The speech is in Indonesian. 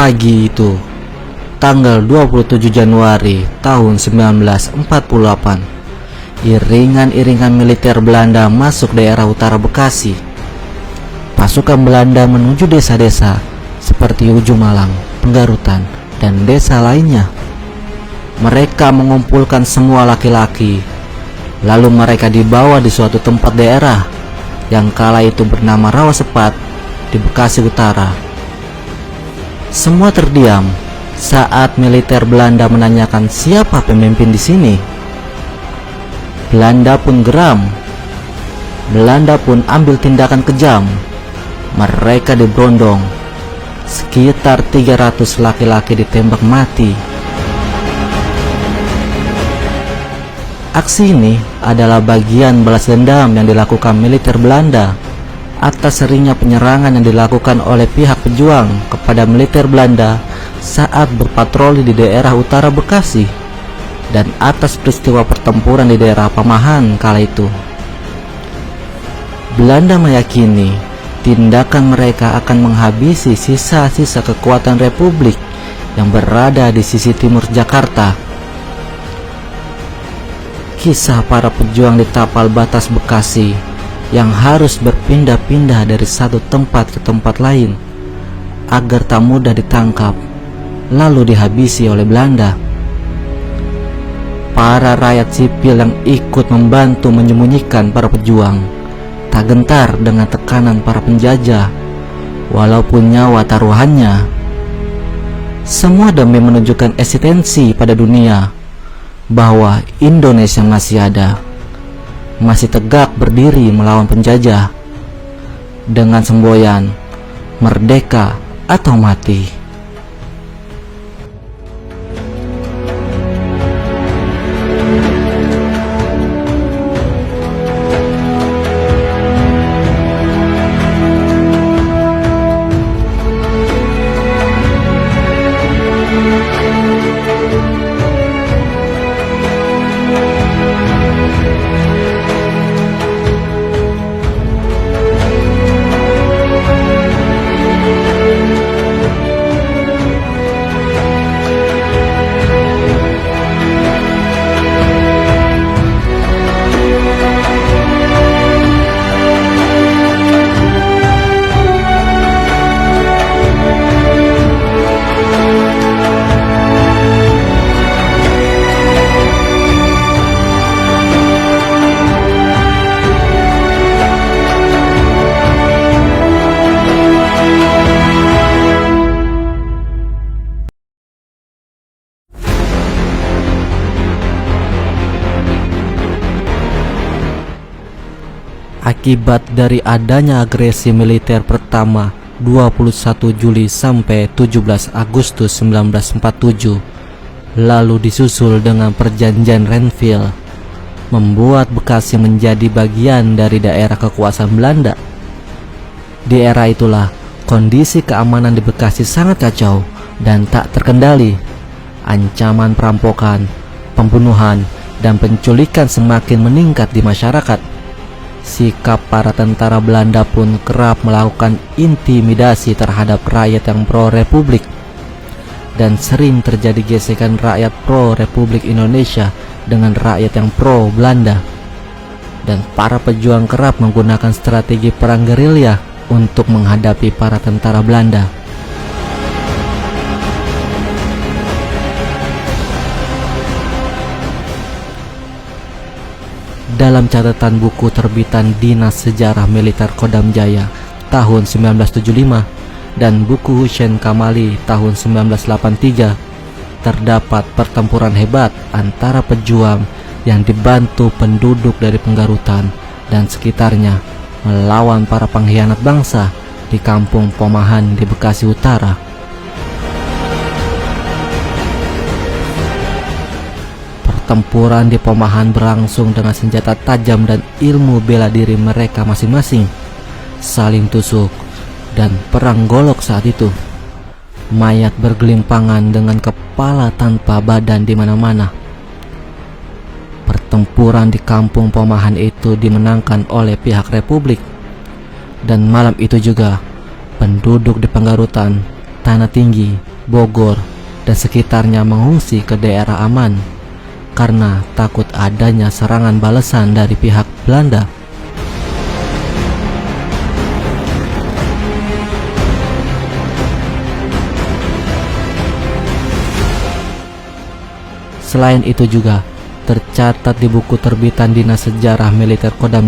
Pagi itu, tanggal 27 Januari tahun 1948, iringan-iringan militer Belanda masuk daerah utara Bekasi. Pasukan Belanda menuju desa-desa seperti Ujung Malang, Penggarutan, dan desa lainnya. Mereka mengumpulkan semua laki-laki, lalu mereka dibawa di suatu tempat daerah yang kala itu bernama Rawasepat di Bekasi Utara. Semua terdiam saat militer Belanda menanyakan siapa pemimpin di sini. Belanda pun geram. Belanda pun ambil tindakan kejam. Mereka diberondong. Sekitar 300 laki-laki ditembak mati. Aksi ini adalah bagian balas dendam yang dilakukan militer Belanda atas seringnya penyerangan yang dilakukan oleh pihak pejuang kepada militer Belanda saat berpatroli di daerah utara Bekasi, dan atas peristiwa pertempuran di daerah Pamahan kala itu. Belanda meyakini tindakan mereka akan menghabisi sisa-sisa kekuatan Republik yang berada di sisi timur Jakarta. Kisah para pejuang di tapal batas Bekasi yang harus berpindah-pindah dari satu tempat ke tempat lain agar tak mudah ditangkap lalu dihabisi oleh Belanda. Para rakyat sipil yang ikut membantu menyembunyikan para pejuang tak gentar dengan tekanan para penjajah, walaupun nyawa taruhannya. Semua demi menunjukkan eksistensi pada dunia bahwa Indonesia masih ada, masih tegak berdiri melawan penjajah dengan semboyan merdeka atau mati. Akibat dari adanya agresi militer pertama 21 Juli sampai 17 Agustus 1947, lalu disusul dengan perjanjian Renville, membuat Bekasi menjadi bagian dari daerah kekuasaan Belanda. Di era itulah kondisi keamanan di Bekasi sangat kacau dan tak terkendali. Ancaman perampokan, pembunuhan, dan penculikan semakin meningkat di masyarakat. Sikap para tentara Belanda pun kerap melakukan intimidasi terhadap rakyat yang pro-republik, dan sering terjadi gesekan rakyat pro-Republik Indonesia dengan rakyat yang pro-Belanda. Dan para pejuang kerap menggunakan strategi perang gerilya untuk menghadapi para tentara Belanda. Dalam catatan buku terbitan Dinas Sejarah Militer Kodam Jaya tahun 1975 dan buku Hussein Kamali tahun 1983, terdapat pertempuran hebat antara pejuang yang dibantu penduduk dari Penggarutan dan sekitarnya melawan para pengkhianat bangsa di kampung Pamahan di Bekasi Utara. Pertempuran di Pamahan berlangsung dengan senjata tajam dan ilmu bela diri mereka masing-masing, saling tusuk dan perang golok saat itu. Mayat bergelimpangan dengan kepala tanpa badan di mana-mana. Pertempuran di kampung Pamahan itu dimenangkan oleh pihak Republik, dan malam itu juga penduduk di Penggarutan, Tanah Tinggi, Bogor, dan sekitarnya mengungsi ke daerah aman karena takut adanya serangan balasan dari pihak Belanda. Selain itu juga tercatat di buku terbitan Dinas Sejarah Militer Kodam